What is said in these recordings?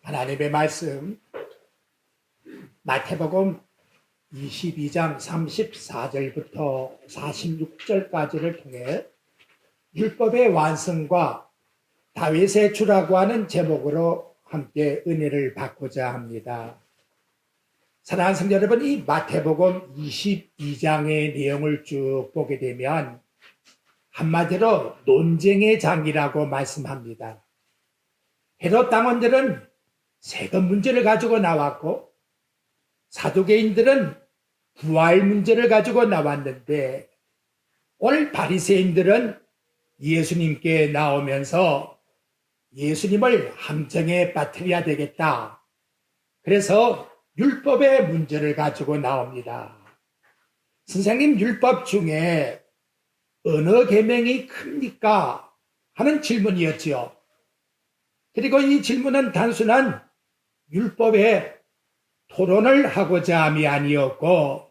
하나님의 말씀 마태복음 22장 34절부터 46절까지를 통해 율법의 완성과 다윗의 주라고 하는 제목으로 함께 은혜를 받고자 합니다. 사랑하는 성도 여러분, 이 마태복음 22장의 내용을 쭉 보게 되면 한마디로 논쟁의 장이라고 말씀합니다. 헤롯 당원들은 세금 문제를 가지고 나왔고 사두개인들은 부활 문제를 가지고 나왔는데 오늘 바리새인들은 예수님께 나오면서 예수님을 함정에 빠뜨려야 되겠다. 그래서 율법의 문제를 가지고 나옵니다. 선생님, 율법 중에 어느 계명이 큽니까? 하는 질문이었지요. 그리고 이 질문은 단순한 율법에 토론을 하고자 함이 아니었고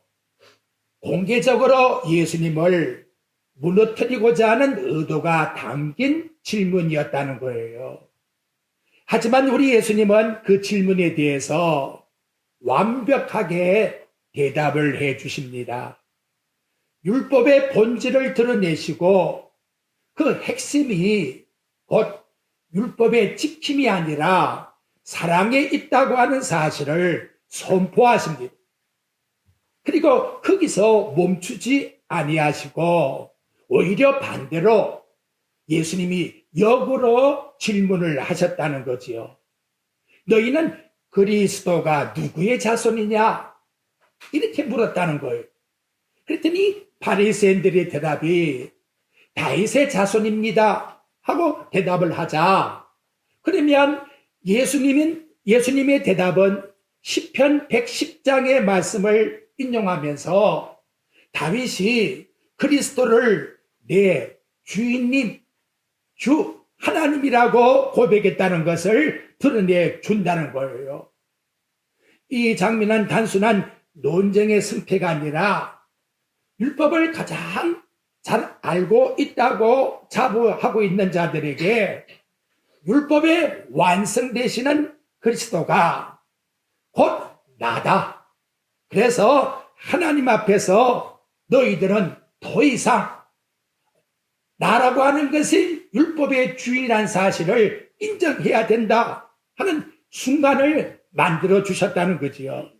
공개적으로 예수님을 무너뜨리고자 하는 의도가 담긴 질문이었다는 거예요. 하지만 우리 예수님은 그 질문에 대해서 완벽하게 대답을 해 주십니다. 율법의 본질을 드러내시고 그 핵심이 곧 율법의 지킴이 아니라 사랑에 있다고 하는 사실을 선포하십니다. 그리고 거기서 멈추지 아니하시고 오히려 반대로 예수님이 역으로 질문을 하셨다는 거지요. 너희는 그리스도가 누구의 자손이냐? 이렇게 물었다는 거예요. 그랬더니 바리새인들의 대답이 다윗의 자손입니다 하고 대답을 하자. 그러면 예수님의 대답은 시편 110장의 말씀을 인용하면서 다윗이 그리스도를 내 주인님, 주 하나님이라고 고백했다는 것을 드러내 준다는 거예요. 이 장면은 단순한 논쟁의 승패가 아니라 율법을 가장 잘 알고 있다고 자부하고 있는 자들에게 율법의 완성되시는 그리스도가 곧 나다. 그래서 하나님 앞에서 너희들은 더 이상 나라고 하는 것이 율법의 주인이라는 사실을 인정해야 된다 하는 순간을 만들어 주셨다는 거지요.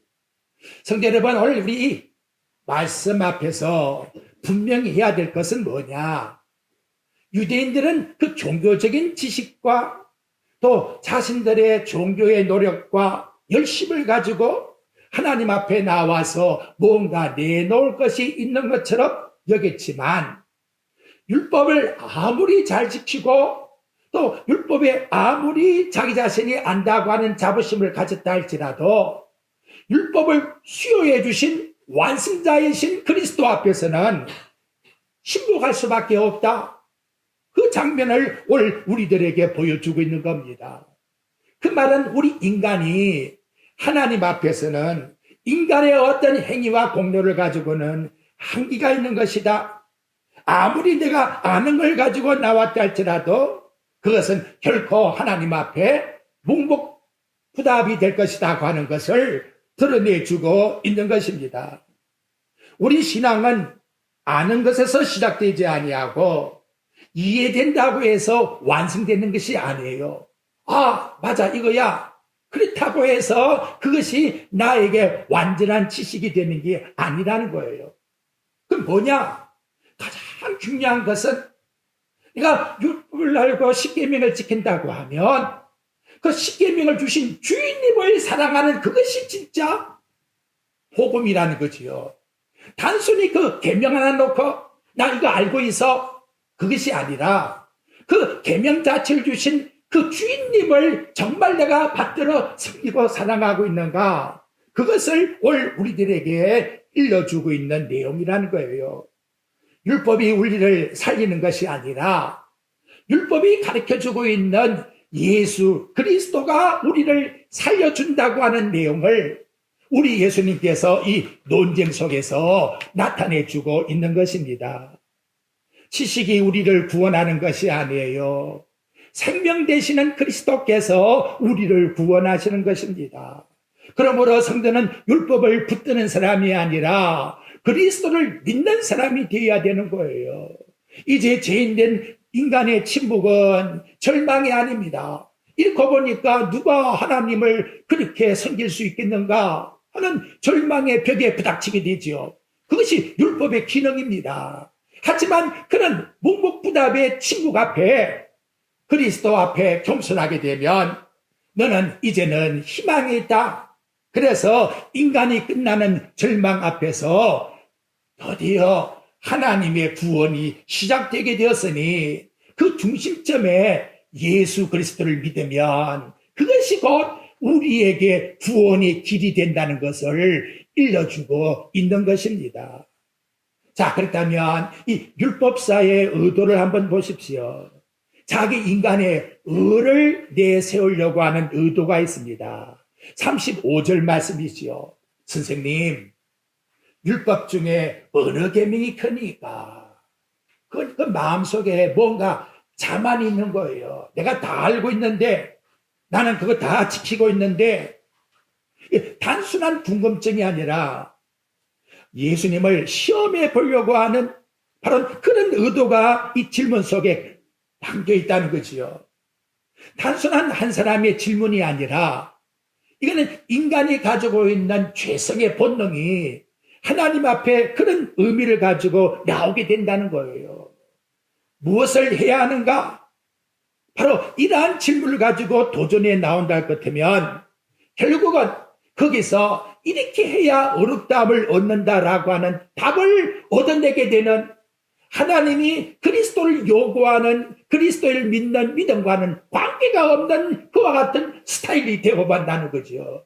성도 여러분, 오늘 우리 말씀 앞에서 분명히 해야 될 것은 뭐냐? 유대인들은 그 종교적인 지식과 또 자신들의 종교의 노력과 열심을 가지고 하나님 앞에 나와서 뭔가 내놓을 것이 있는 것처럼 여겼지만 율법을 아무리 잘 지키고 또 율법에 아무리 자기 자신이 안다고 하는 자부심을 가졌다 할지라도 율법을 수요해 주신 완성자이신 그리스도 앞에서는 신복할 수밖에 없다. 그 장면을 오늘 우리들에게 보여주고 있는 겁니다. 그 말은 우리 인간이 하나님 앞에서는 인간의 어떤 행위와 공로를 가지고는 한계가 있는 것이다. 아무리 내가 아는 걸 가지고 나왔다 할지라도 그것은 결코 하나님 앞에 묵묵부답이 될 것이다 하는 것을 드러내주고 있는 것입니다. 우리 신앙은 아는 것에서 시작되지 아니하고 이해된다고 해서 완성되는 것이 아니에요. 아, 맞아, 이거야. 그렇다고 해서 그것이 나에게 완전한 지식이 되는 게 아니라는 거예요. 그럼 뭐냐? 가장 중요한 것은 내가 율법을 알고 십계명을 지킨다고 하면 그 십계명을 주신 주인님을 사랑하는 그것이 진짜 복음이라는 거지요. 단순히 그 계명 하나 놓고 나 이거 알고 있어. 그것이 아니라 그 계명 자체를 주신 그 주인님을 정말 내가 받들어 섬기고 사랑하고 있는가? 그것을 오늘 우리들에게 일러주고 있는 내용이라는 거예요. 율법이 우리를 살리는 것이 아니라 율법이 가르쳐주고 있는 예수 그리스도가 우리를 살려준다고 하는 내용을 우리 예수님께서 이 논쟁 속에서 나타내주고 있는 것입니다. 지식이 우리를 구원하는 것이 아니에요. 생명 되시는 그리스도께서 우리를 구원하시는 것입니다. 그러므로 성도는 율법을 붙드는 사람이 아니라 그리스도를 믿는 사람이 되어야 되는 거예요. 이제 죄인된 인간의 침묵은 절망이 아닙니다. 읽고 보니까 누가 하나님을 그렇게 섬길 수 있겠는가 하는 절망의 벽에 부닥치게 되죠. 그것이 율법의 기능입니다. 하지만 그런 묵묵부답의 침묵 앞에 그리스도 앞에 겸손하게 되면 너는 이제는 희망이 있다. 그래서 인간이 끝나는 절망 앞에서 드디어 하나님의 구원이 시작되게 되었으니 그 중심점에 예수 그리스도를 믿으면 그것이 곧 우리에게 구원의 길이 된다는 것을 일러주고 있는 것입니다. 자, 그렇다면 이 율법사의 의도를 한번 보십시오. 자기 인간의 의를 내세우려고 하는 의도가 있습니다. 35절 말씀이지요. 선생님, 율법 중에 어느 계명이 크니까? 그 마음속에 뭔가 자만이 있는 거예요. 내가 다 알고 있는데, 나는 그거 다 지키고 있는데, 단순한 궁금증이 아니라 예수님을 시험해 보려고 하는 바로 그런 의도가 이 질문 속에 담겨 있다는 거지요. 단순한 한 사람의 질문이 아니라 이거는 인간이 가지고 있는 죄성의 본능이 하나님 앞에 그런 의미를 가지고 나오게 된다는 거예요. 무엇을 해야 하는가? 바로 이러한 질문을 가지고 도전에 나온다 같으면 결국은 거기서 이렇게 해야 어렵다함을 얻는다라고 하는 답을 얻어내게 되는 하나님이 그리스도를 요구하는 그리스도를 믿는 믿음과는 관계가 없는 그와 같은 스타일이 되어간다는 거죠.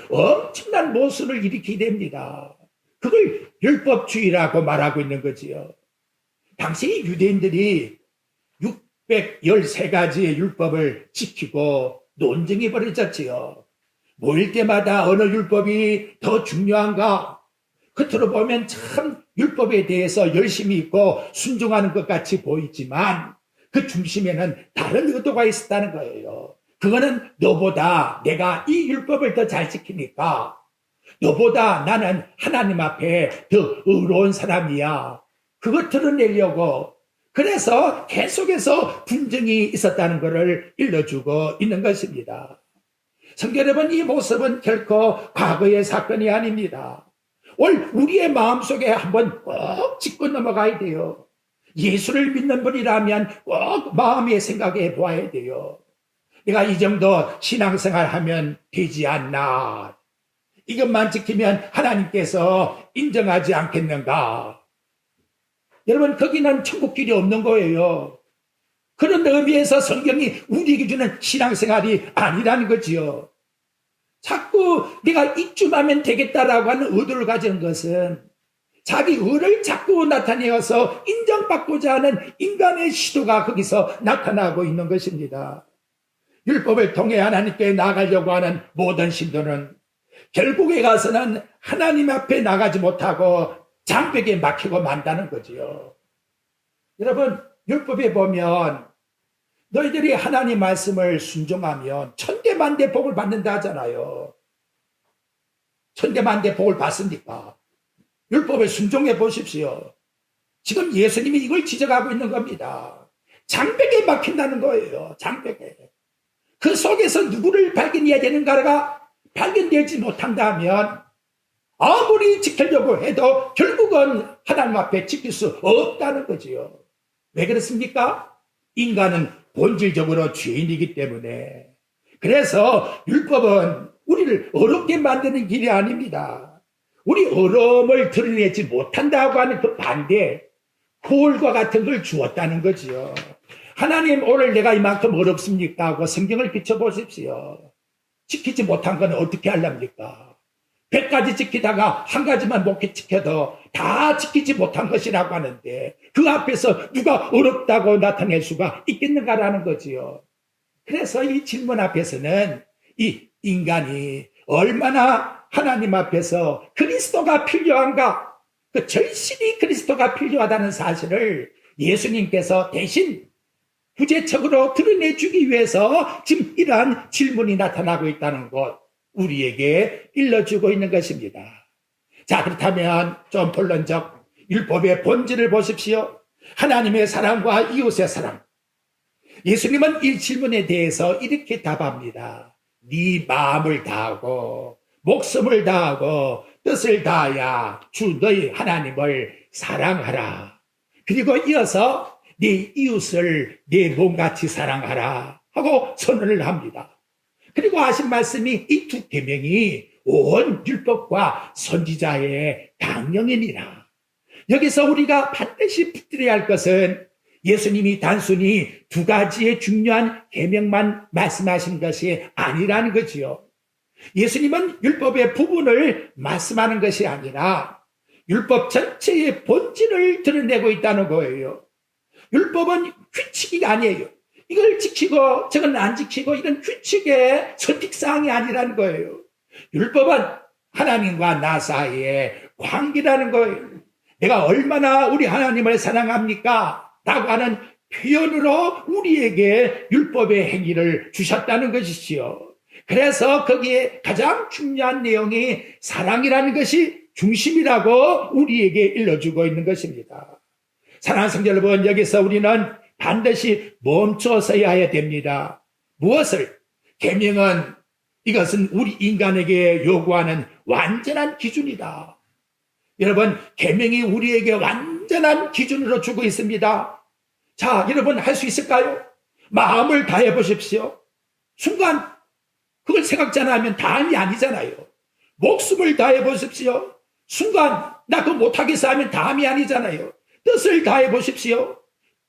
엄청난 모순을 일으키게 됩니다. 그걸 율법주의라고 말하고 있는 거지요. 당시 유대인들이 613가지의 율법을 지키고 논쟁이 벌어졌지요. 모일 때마다 어느 율법이 더 중요한가? 겉으로 보면 참 율법에 대해서 열심히 있고 순종하는 것 같이 보이지만 그 중심에는 다른 의도가 있었다는 거예요. 그거는 너보다 내가 이 율법을 더 잘 지키니까 너보다 나는 하나님 앞에 더 의로운 사람이야. 그거 드러내려고 그래서 계속해서 분쟁이 있었다는 것을 일러주고 있는 것입니다. 성도 여러분, 이 모습은 결코 과거의 사건이 아닙니다. 우리의 마음속에 한번 꼭 짚고 넘어가야 돼요. 예수를 믿는 분이라면 꼭 마음에 생각해 보아야 돼요. 내가 이 정도 신앙생활 하면 되지 않나. 이것만 지키면 하나님께서 인정하지 않겠는가. 여러분, 거기는 천국길이 없는 거예요. 그런 의미에서 성경이 우리에게 주는 신앙생활이 아니라는 거지요. 자꾸 내가 이쯤하면 되겠다라고 하는 의도를 가지는 것은 자기 의를 자꾸 나타내어서 인정받고자 하는 인간의 시도가 거기서 나타나고 있는 것입니다. 율법을 통해 하나님께 나가려고 하는 모든 신도는 결국에 가서는 하나님 앞에 나가지 못하고 장벽에 막히고 만다는 거지요. 여러분, 율법에 보면 너희들이 하나님 말씀을 순종하면 천대만대 복을 받는다 하잖아요. 천대만대 복을 받습니까? 율법에 순종해 보십시오. 지금 예수님이 이걸 지적하고 있는 겁니다. 장벽에 막힌다는 거예요. 장벽에. 그 속에서 누구를 발견해야 되는가가 발견되지 못한다면 아무리 지키려고 해도 결국은 하나님 앞에 지킬 수 없다는 거지요. 왜 그렇습니까? 인간은 본질적으로 죄인이기 때문에. 그래서 율법은 우리를 어렵게 만드는 길이 아닙니다. 우리 어려움을 드러내지 못한다고 하는 그 반대, 고울과 같은 걸 주었다는 거지요. 하나님, 오늘 내가 이만큼 어렵습니까? 하고 성경을 비춰보십시오. 지키지 못한 건 어떻게 하렵니까? 100가지 지키다가 한 가지만 못 지켜도 다 지키지 못한 것이라고 하는데 그 앞에서 누가 어렵다고 나타낼 수가 있겠는가라는 거지요. 그래서 이 질문 앞에서는 이 인간이 얼마나 하나님 앞에서 그리스도가 필요한가, 그 절실히 그리스도가 필요하다는 사실을 예수님께서 대신 구체적으로 드러내주기 위해서 지금 이러한 질문이 나타나고 있다는 것, 우리에게 일러주고 있는 것입니다. 자, 그렇다면 좀 본론적 율법의 본질을 보십시오. 하나님의 사랑과 이웃의 사랑. 예수님은 이 질문에 대해서 이렇게 답합니다. 네 마음을 다하고 목숨을 다하고 뜻을 다하여 주 너희 하나님을 사랑하라. 그리고 이어서 네 이웃을 네 몸같이 사랑하라 하고 선언을 합니다. 그리고 하신 말씀이 이 두 계명이 온 율법과 선지자의 강령이니라. 여기서 우리가 반드시 붙들어야 할 것은 예수님이 단순히 두 가지의 중요한 계명만 말씀하신 것이 아니라는 거지요. 예수님은 율법의 부분을 말씀하는 것이 아니라 율법 전체의 본질을 드러내고 있다는 거예요. 율법은 규칙이 아니에요. 이걸 지키고 저건 안 지키고 이런 규칙의 선택사항이 아니라는 거예요. 율법은 하나님과 나 사이의 관계라는 거예요. 내가 얼마나 우리 하나님을 사랑합니까? 라고 하는 표현으로 우리에게 율법의 행위를 주셨다는 것이지요. 그래서 거기에 가장 중요한 내용이 사랑이라는 것이 중심이라고 우리에게 일러주고 있는 것입니다. 사랑하는 성도 여러분, 여기서 우리는 반드시 멈춰서야 해야 됩니다. 무엇을? 계명은 이것은 우리 인간에게 요구하는 완전한 기준이다. 여러분, 계명이 우리에게 완전한 기준으로 주고 있습니다. 자, 여러분 할 수 있을까요? 마음을 다해 보십시오. 순간 그걸 생각지 않으면 다함이 아니잖아요. 목숨을 다해 보십시오. 순간 나 그거 못하겠어 하면 다함이 아니잖아요. 뜻을 다해 보십시오.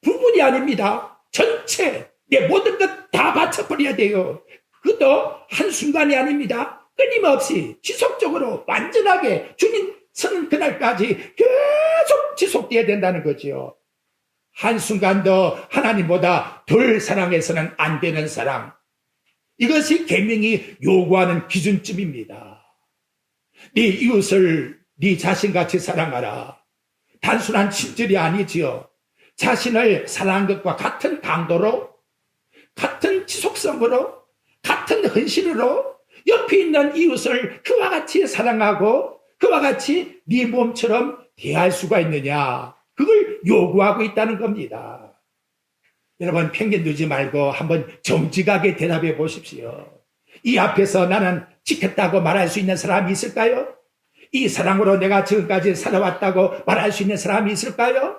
부분이 아닙니다. 전체 내 모든 것 다 바쳐버려야 돼요. 그것도 한순간이 아닙니다. 끊임없이 지속적으로 완전하게 주님 서는 그날까지 계속 지속돼야 된다는 거죠. 한순간도 하나님보다 덜 사랑해서는 안 되는 사랑. 이것이 계명이 요구하는 기준점입니다. 네 이웃을 네 자신같이 사랑하라. 단순한 친절이 아니지요. 자신을 사랑한 것과 같은 강도로, 같은 지속성으로, 같은 헌신으로 옆에 있는 이웃을 그와 같이 사랑하고 그와 같이 네 몸처럼 대할 수가 있느냐. 그걸 요구하고 있다는 겁니다. 여러분, 편견 두지 말고 한번 정직하게 대답해 보십시오. 이 앞에서 나는 지켰다고 말할 수 있는 사람이 있을까요? 이 사랑으로 내가 지금까지 살아왔다고 말할 수 있는 사람이 있을까요?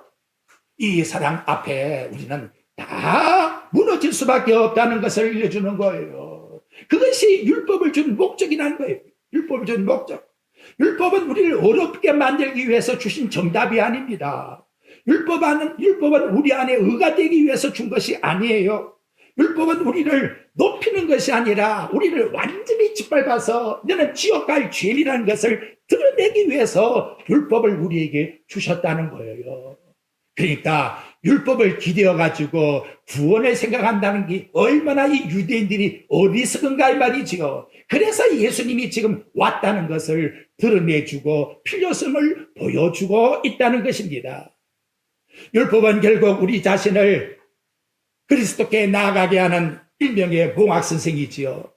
이 사랑 앞에 우리는 다 무너질 수밖에 없다는 것을 알려주는 거예요. 그것이 율법을 준 목적이라는 거예요. 율법을 준 목적. 율법은 우리를 어렵게 만들기 위해서 주신 정답이 아닙니다. 율법은 우리 안에 의가 되기 위해서 준 것이 아니에요. 율법은 우리를 높이는 것이 아니라 우리를 완전히 짓밟아서 너는 지옥 갈 죄인이라는 것을 드러내기 위해서 율법을 우리에게 주셨다는 거예요. 그러니까 율법을 기대어 가지고 구원을 생각한다는 게 얼마나 이 유대인들이 어리석은가 이 말이지요. 그래서 예수님이 지금 왔다는 것을 드러내주고 필요성을 보여주고 있다는 것입니다. 율법은 결국 우리 자신을 그리스도께 나아가게 하는 일명의 봉학 선생이지요.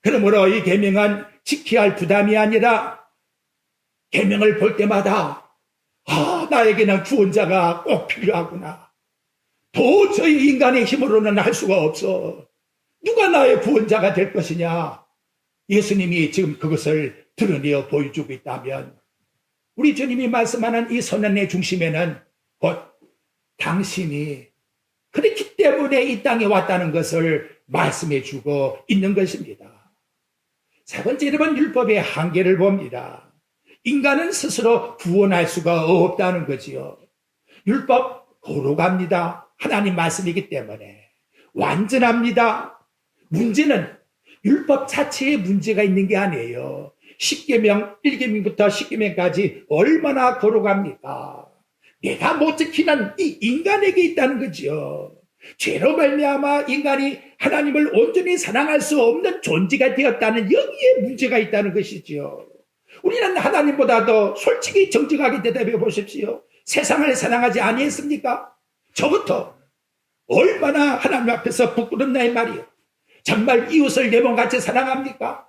그러므로 이 계명은 지켜야 할 부담이 아니라 계명을 볼 때마다 나에게는 구원자가 꼭 필요하구나. 도저히 인간의 힘으로는 할 수가 없어. 누가 나의 구원자가 될 것이냐. 예수님이 지금 그것을 드러내어 보여주고 있다면 우리 주님이 말씀하는 이 선언의 중심에는 곧 당신이 그렇기 때문에 이 땅에 왔다는 것을 말씀해 주고 있는 것입니다. 세 번째, 여러분, 율법의 한계를 봅니다. 인간은 스스로 구원할 수가 없다는 거지요. 율법 거룩합니다. 하나님 말씀이기 때문에 완전합니다. 문제는 율법 자체에 문제가 있는 게 아니에요. 10계명, 1계명부터 10계명까지 얼마나 거룩합니까? 내가 못 지키는 이 인간에게 있다는 거지요. 죄로 말미암아 인간이 하나님을 온전히 사랑할 수 없는 존재가 되었다는 여기에 문제가 있다는 것이지요. 우리는 하나님보다도 솔직히 정직하게 대답해 보십시오. 세상을 사랑하지 아니했습니까? 저부터 얼마나 하나님 앞에서 부끄럽나 이 말이요. 정말 이웃을 내 몸같이 사랑합니까?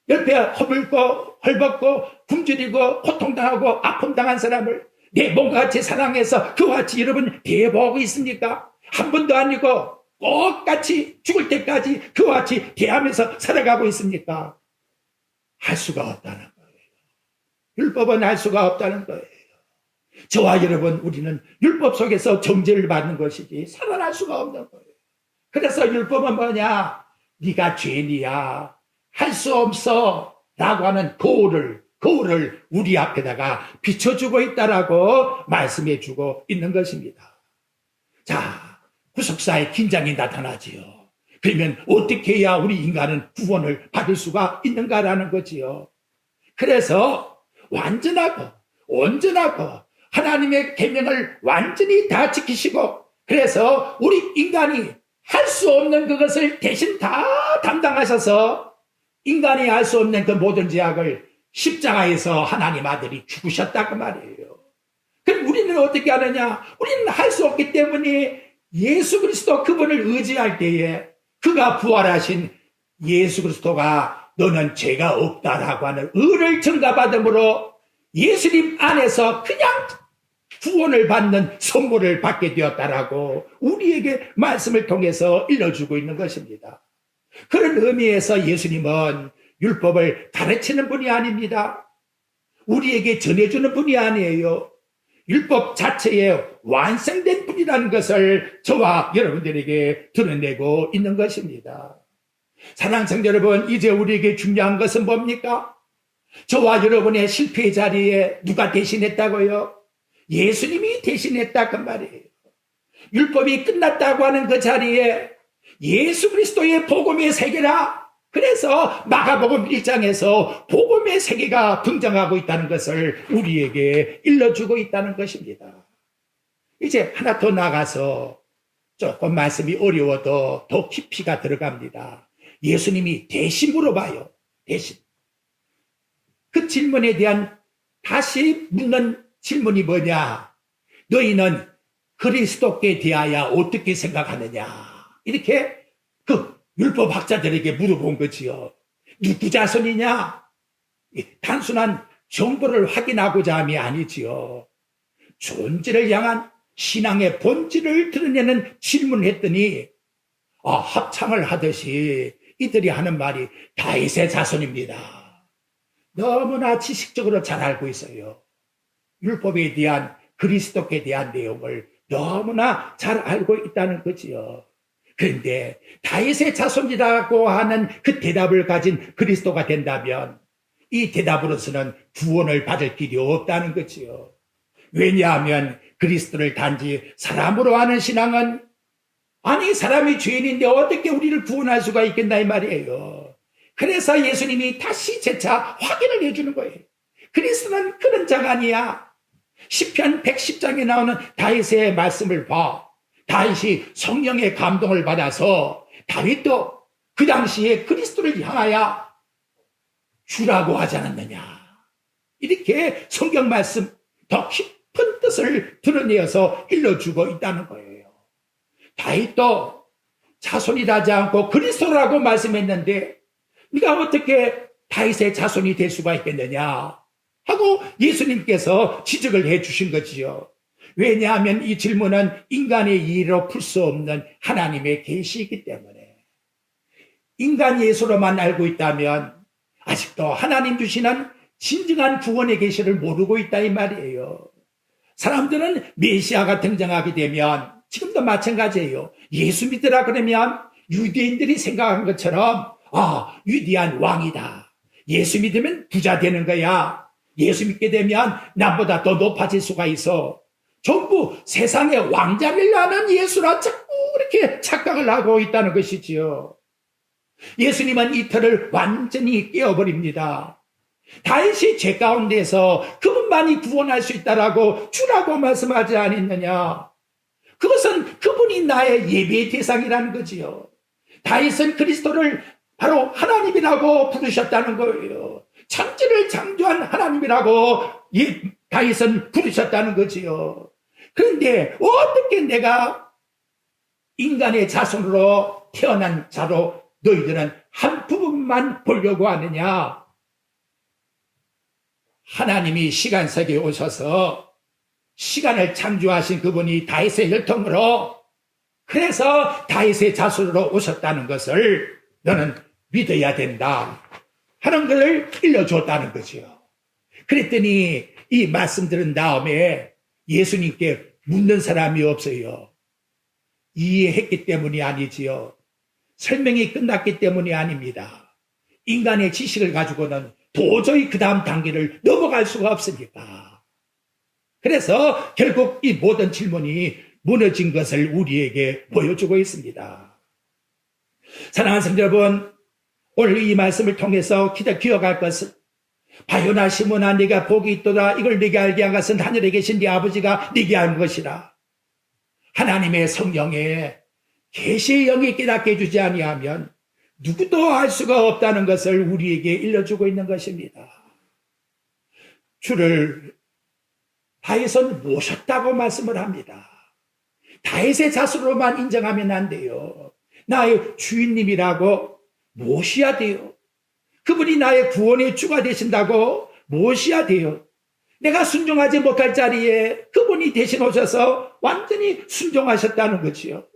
옆에 헐벗고 굶주리고 고통당하고 아픔당한 사람을 내 몸같이 사랑해서 그와 같이 여러분 대보고 있습니까? 한 번도 아니고 똑같이 죽을 때까지 그와 같이 대하면서 살아가고 있습니까? 할 수가 없다는 거예요. 율법은 할 수가 없다는 거예요. 저와 여러분, 우리는 율법 속에서 정죄를 받는 것이지 살아날 수가 없는 거예요. 그래서 율법은 뭐냐? 네가 죄인이야, 할 수 없어 라고 하는 거울을 우리 앞에다가 비춰주고 있다라고 말씀해주고 있는 것입니다. 자, 구속사의 긴장이 나타나지요. 그러면 어떻게 해야 우리 인간은 구원을 받을 수가 있는가라는 거지요. 그래서 완전하고 온전하고 하나님의 계명을 완전히 다 지키시고, 그래서 우리 인간이 할 수 없는 그것을 대신 다 담당하셔서 인간이 할 수 없는 그 모든 죄악을 십자가에서 하나님 아들이 죽으셨다 그 말이에요. 그럼 우리는 어떻게 하느냐? 우리는 할 수 없기 때문에 예수 그리스도 그분을 의지할 때에 그가 부활하신 예수 그리스도가 너는 죄가 없다라고 하는 의를 증가받음으로 예수님 안에서 그냥 구원을 받는 선물을 받게 되었다라고 우리에게 말씀을 통해서 일러주고 있는 것입니다. 그런 의미에서 예수님은 율법을 가르치는 분이 아닙니다. 우리에게 전해주는 분이 아니에요. 율법 자체에 완성된 분이라는 것을 저와 여러분들에게 드러내고 있는 것입니다. 사랑하는 성도 여러분, 이제 우리에게 중요한 것은 뭡니까? 저와 여러분의 실패의 자리에 누가 대신했다고요? 예수님이 대신했다 그 말이에요. 율법이 끝났다고 하는 그 자리에 예수 그리스도의 복음의 세계라. 그래서 마가복음 1장에서 복음의 세계가 등장하고 있다는 것을 우리에게 일러주고 있다는 것입니다. 이제 하나 더 나가서 조금 말씀이 어려워도 더 깊이가 들어갑니다. 예수님이 대신 물어봐요. 대신. 그 질문에 대한 다시 묻는 질문이 뭐냐? 너희는 그리스도께 대하여 어떻게 생각하느냐? 이렇게 그 율법 학자들에게 물어본 거지요. 누구 자손이냐? 단순한 정보를 확인하고자 함이 아니지요. 존재를 향한 신앙의 본질을 드러내는 질문을 했더니 합창을 하듯이 이들이 하는 말이 다윗의 자손입니다. 너무나 지식적으로 잘 알고 있어요. 율법에 대한 그리스도께 대한 내용을 너무나 잘 알고 있다는 거지요. 그런데 다윗의 자손이라고 하는 그 대답을 가진 그리스도가 된다면 이 대답으로서는 구원을 받을 길이 없다는 거지요. 왜냐하면 그리스도를 단지 사람으로 하는 신앙은, 아니 사람이 죄인인데 어떻게 우리를 구원할 수가 있겠나 이 말이에요. 그래서 예수님이 다시 재차 확인을 해주는 거예요. 그리스도는 그런 자가 아니야. 시편 110장에 나오는 다윗의 말씀을 봐. 다윗이 성령의 감동을 받아서 다윗도 그 당시에 그리스도를 향하여 주라고 하지 않았느냐. 이렇게 성경 말씀 더 깊은 뜻을 드러내어서 일러주고 있다는 거예요. 다윗도 자손이라지 않고 그리스도라고 말씀했는데 네가 어떻게 다윗의 자손이 될 수가 있겠느냐 하고 예수님께서 지적을 해 주신 거지요. 왜냐하면 이 질문은 인간의 이해로 풀 수 없는 하나님의 계시이기 때문에, 인간 예수로만 알고 있다면 아직도 하나님 주시는 진정한 구원의 계시를 모르고 있다 이 말이에요. 사람들은 메시아가 등장하게 되면 지금도 마찬가지예요. 예수 믿으라 그러면 유대인들이 생각한 것처럼 위대한 왕이다. 예수 믿으면 부자 되는 거야. 예수 믿게 되면 나보다 더 높아질 수가 있어. 전부 세상의 왕자를 아는 예수라 자꾸 이렇게 착각을 하고 있다는 것이지요. 예수님은 이 틀을 완전히 깨어버립니다. 다윗이 죄 가운데서 그분만이 구원할 수 있다라고 주라고 말씀하지 않았느냐. 그것은 그분이 나의 예배의 대상이라는 거지요. 다윗은 그리스도를 바로 하나님이라고 부르셨다는 거예요. 천지를 창조한 하나님이라고 다윗은 부르셨다는 거지요. 그런데 어떻게 내가 인간의 자손으로 태어난 자로 너희들은 한 부분만 보려고 하느냐? 하나님이 시간 세계에 오셔서 시간을 창조하신 그분이 다윗의 혈통으로, 그래서 다윗의 자손으로 오셨다는 것을 너는 믿어야 된다 하는 것을 일러줬다는 거지요. 그랬더니 이 말씀 들은 다음에 예수님께 묻는 사람이 없어요. 이해했기 때문이 아니지요. 설명이 끝났기 때문이 아닙니다. 인간의 지식을 가지고는 도저히 그 다음 단계를 넘어갈 수가 없으니까. 그래서 결국 이 모든 질문이 무너진 것을 우리에게 보여주고 있습니다. 사랑하는 성도 여러분, 오늘 이 말씀을 통해서 기억할 것은, 바요나 시몬아 네가 복이 있도다. 이걸 네게 알게 한 것은 하늘에 계신 네 아버지가 네게 한 것이라. 하나님의 성령에 계시의 영이 깨닫게 해주지 아니하면 누구도 알 수가 없다는 것을 우리에게 일러주고 있는 것입니다. 주를 다윗은 모셨다고 말씀을 합니다. 다윗의 자손으로만 인정하면 안 돼요. 나의 주인님이라고 모셔야 돼요. 그분이 나의 구원의 주가 되신다고 모셔야 돼요. 내가 순종하지 못할 자리에 그분이 대신 오셔서 완전히 순종하셨다는 거지요.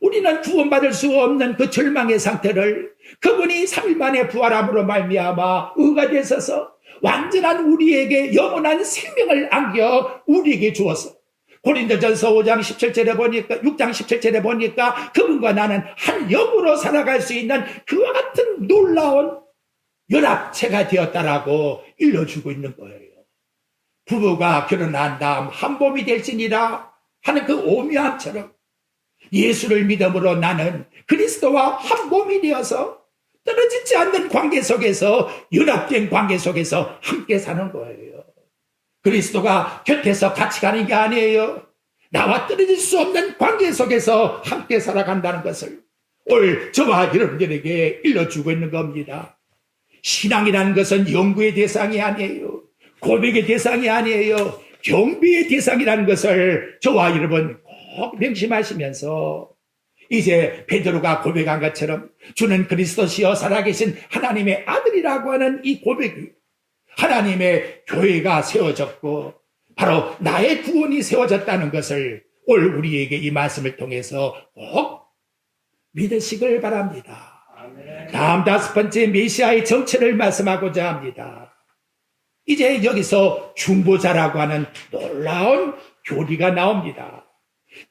우리는 구원받을 수 없는 그 절망의 상태를 그분이 3일 만에 부활함으로 말미암아 의가 되셔서 완전한 우리에게 영원한 생명을 안겨 우리에게 주었어. 고린도전서 5장 17절에 보니까, 6장 17절에 보니까 그분과 나는 한 영으로 살아갈 수 있는 그와 같은 놀라운 연합체가 되었다라고 일러주고 있는 거예요. 부부가 결혼한 다음 한 몸이 될지니라 하는 그 오묘함처럼 예수를 믿음으로 나는 그리스도와 한 몸이 되어서 떨어지지 않는 관계 속에서, 연합된 관계 속에서 함께 사는 거예요. 그리스도가 곁에서 같이 가는 게 아니에요. 나와 떨어질 수 없는 관계 속에서 함께 살아간다는 것을 오늘 저와 여러분들에게 일러주고 있는 겁니다. 신앙이라는 것은 연구의 대상이 아니에요. 고백의 대상이 아니에요. 경배의 대상이라는 것을 저와 여러분 꼭 명심하시면서, 이제 베드로가 고백한 것처럼 주는 그리스도시여 살아계신 하나님의 아들이라고 하는 이 고백이, 하나님의 교회가 세워졌고 바로 나의 구원이 세워졌다는 것을 오늘 우리에게 이 말씀을 통해서 꼭 믿으시길 바랍니다. 다음 5번째 메시아의 정체를 말씀하고자 합니다. 이제 여기서 중보자라고 하는 놀라운 교리가 나옵니다.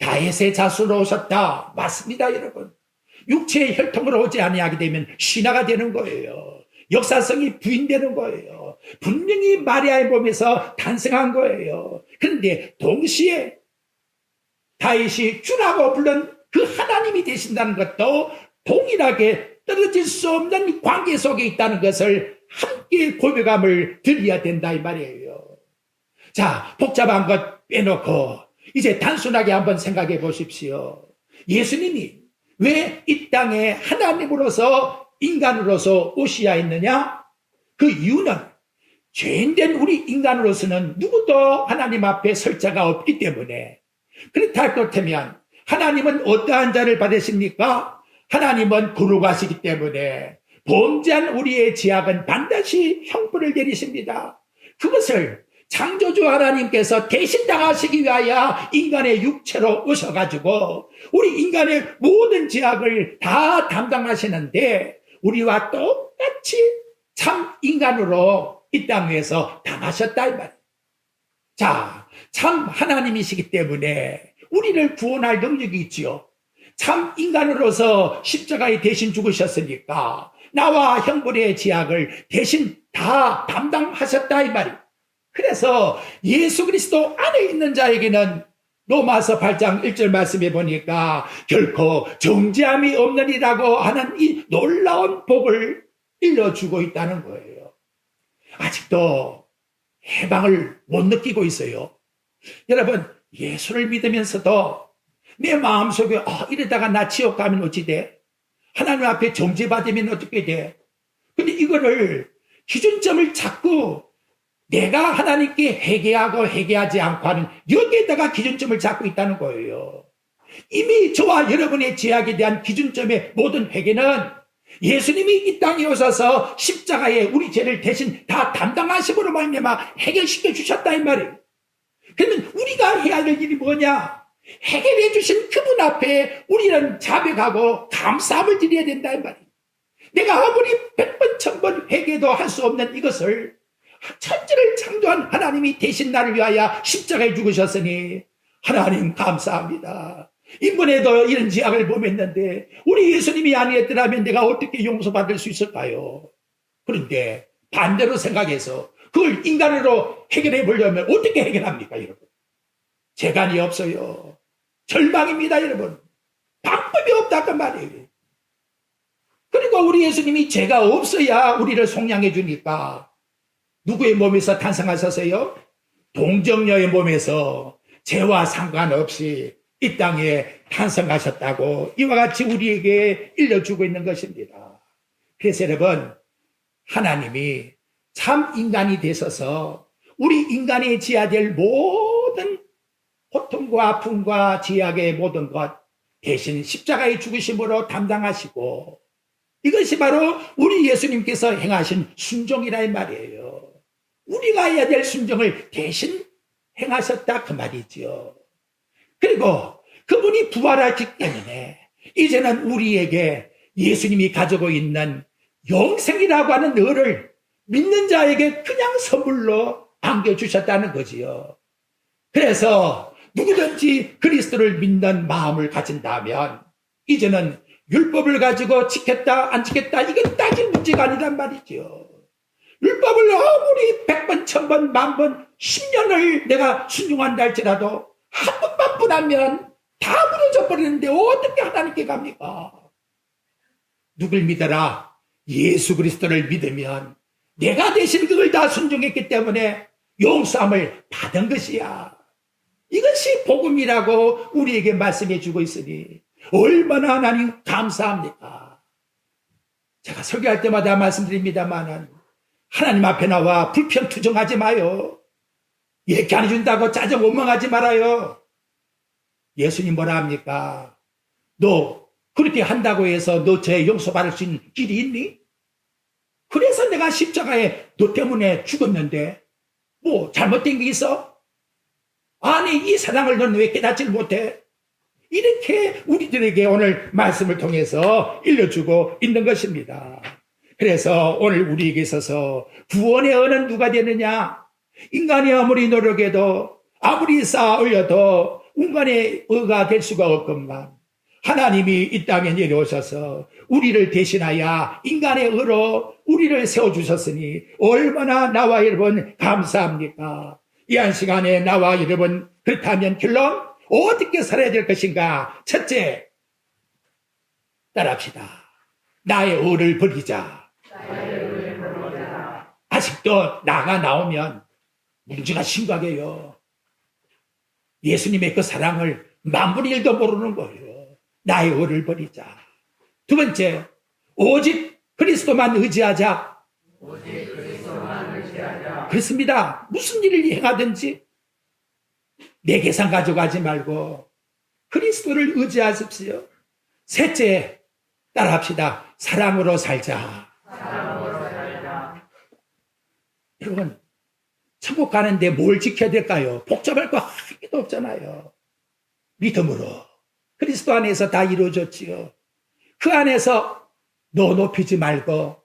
다윗의 자손으로 오셨다. 맞습니다, 여러분. 육체의 혈통으로 오지 아니하게 되면 신화가 되는 거예요. 역사성이 부인되는 거예요. 분명히 마리아의 몸에서 탄생한 거예요. 그런데 동시에 다윗이 주라고 부른 그 하나님이 되신다는 것도 동일하게 떨어질 수 없는 관계 속에 있다는 것을 함께 고백함을 드려야 된다 이 말이에요. 자, 복잡한 것 빼놓고 이제 단순하게 한번 생각해 보십시오. 예수님이 왜 이 땅에 하나님으로서 인간으로서 오셔야 했느냐? 그 이유는 죄인된 우리 인간으로서는 누구도 하나님 앞에 설 자가 없기 때문에. 그렇다면 하나님은 어떠한 자를 받으십니까? 하나님은 거룩하시기 때문에 범죄한 우리의 죄악은 반드시 형벌을 내리십니다. 그것을 창조주 하나님께서 대신 당하시기 위하여 인간의 육체로 오셔가지고 우리 인간의 모든 죄악을 다 담당하시는데, 우리와 똑같이 참 인간으로 이 땅에서 당하셨다 이 말이에요. 자, 참 하나님이시기 때문에 우리를 구원할 능력이 있지요. 참 인간으로서 십자가에 대신 죽으셨으니까 나와 형벌의 죄악을 대신 다 담당하셨다 이 말이에요. 그래서 예수 그리스도 안에 있는 자에게는 로마서 8장 1절 말씀에 보니까 결코 정죄함이 없느니라고 하는 이 놀라운 복을 일러주고 있다는 거예요. 아직도 해방을 못 느끼고 있어요. 여러분, 예수를 믿으면서도 내 마음속에 이러다가 나 지옥 가면 어찌 돼? 하나님 앞에 정죄받으면 어떻게 돼? 근데 이거를 기준점을 자꾸 내가 하나님께 회개하고 회개하지 않고 하는 여기에다가 기준점을 잡고 있다는 거예요. 이미 저와 여러분의 죄악에 대한 기준점의 모든 회개는 예수님이 이 땅에 오셔서 십자가에 우리 죄를 대신 다 담당하심으로 말미암아 해결시켜 주셨다 이 말이에요. 그러면 우리가 해야 될 일이 뭐냐? 해결해 주신 그분 앞에 우리는 자백하고 감사함을 드려야 된다 이 말이에요. 내가 아무리 100번 1000번 회개도 할 수 없는 이것을 천지를 창조한 하나님이 대신 나를 위하여 십자가에 죽으셨으니 하나님 감사합니다. 이번에도 이런 죄악을 범했는데 우리 예수님이 아니었더라면 내가 어떻게 용서받을 수 있을까요? 그런데 반대로 생각해서 그걸 인간으로 해결해 보려면 어떻게 해결합니까 여러분? 재간이 없어요. 절망입니다 여러분. 방법이 없다고 말이에요. 그리고 우리 예수님이 죄가 없어야 우리를 속량해 주니까 누구의 몸에서 탄생하셨어요? 동정녀의 몸에서 죄와 상관없이 이 땅에 탄생하셨다고 이와 같이 우리에게 일러주고 있는 것입니다. 그래서 여러분, 하나님이 참 인간이 되셔서 우리 인간이 지어야 될 모든 고통과 아픔과 죄악의 모든 것 대신 십자가의 죽으심으로 담당하시고 이것이 바로 우리 예수님께서 행하신 순종이라 이 말이에요. 우리가 해야 될 순종을 대신 행하셨다 그 말이지요. 그리고 그분이 부활하셨기 때문에 이제는 우리에게 예수님이 가지고 있는 영생이라고 하는 의를 믿는 자에게 그냥 선물로 안겨주셨다는 거지요. 그래서 누구든지 그리스도를 믿는 마음을 가진다면 이제는 율법을 가지고 지켰다 안 지켰다 이건 따질 문제가 아니란 말이죠. 율법을 아무리 100번 1000번 10,000번 10년을 내가 순종한다 할지라도 한 번만 분하면 다 무너져 버리는데 어떻게 하나님께 갑니까? 누굴 믿어라? 예수 그리스도를 믿으면 내가 대신 그걸 다 순종했기 때문에 용서함을 받은 것이야. 이것이 복음이라고 우리에게 말씀해 주고 있으니 얼마나 하나님 감사합니까? 제가 설교할 때마다 말씀드립니다만 하나님 앞에 나와 불평투정하지 마요. 이렇게 안 해준다고 짜증 원망하지 말아요. 예수님 뭐라 합니까? 너 그렇게 한다고 해서 너 죄 용서받을 수 있는 길이 있니? 그래서 내가 십자가에 너 때문에 죽었는데 뭐 잘못된 게 있어? 아니 이 사랑을 너는 왜 깨닫지 못해? 이렇게 우리들에게 오늘 말씀을 통해서 일러주고 있는 것입니다. 그래서 오늘 우리에게 있어서 구원의 은은 누가 되느냐? 인간이 아무리 노력해도 아무리 쌓아 올려도 인간의 의가 될 수가 없건만 하나님이 이 땅에 내려오셔서 우리를 대신하여 인간의 의로 우리를 세워주셨으니 얼마나 나와 여러분 감사합니까? 이 한 시간에 나와 여러분 그렇다면 결론 어떻게 살아야 될 것인가? 첫째, 따라합시다. 나의 의를 버리자. 아직도 나가 나오면 문제가 심각해요. 예수님의 그 사랑을 만분의 1도 모르는 거예요. 나의 의를 버리자. 두 번째, 오직 그리스도만 의지하자. 그렇습니다. 무슨 일을 행하든지 내 계산 가져가지 말고 그리스도를 의지하십시오. 셋째, 따라합시다. 사랑으로 살자. 여러분, 천국 가는데 뭘 지켜야 될까요? 복잡할 거 하나도 없잖아요. 믿음으로 그리스도 안에서 다 이루어졌지요. 그 안에서 너 높이지 말고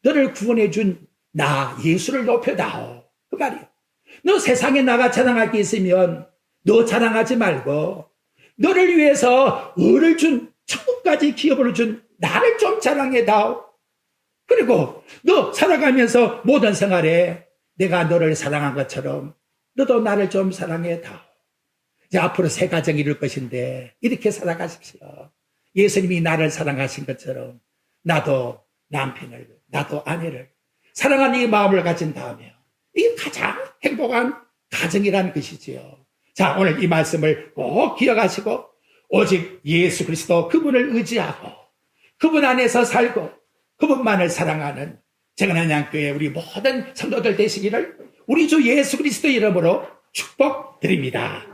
너를 구원해 준 나 예수를 높여다오. 그 말이요. 너 세상에 나가 자랑할 게 있으면 너 자랑하지 말고 너를 위해서 의를 준 천국까지 기업을 준 나를 좀 자랑해다오. 그리고 너 살아가면서 모든 생활에 내가 너를 사랑한 것처럼 너도 나를 좀 사랑해다오. 이제 앞으로 새 가정이 이룰 것인데 이렇게 살아가십시오. 예수님이 나를 사랑하신 것처럼 나도 남편을 나도 아내를 사랑하는 이 마음을 가진 다음에 이게 가장 행복한 가정이라는 것이지요. 자, 오늘 이 말씀을 꼭 기억하시고 오직 예수 그리스도 그분을 의지하고 그분 안에서 살고 그분만을 사랑하는 정은한양교회 우리 모든 성도들 되시기를 우리 주 예수 그리스도 이름으로 축복드립니다.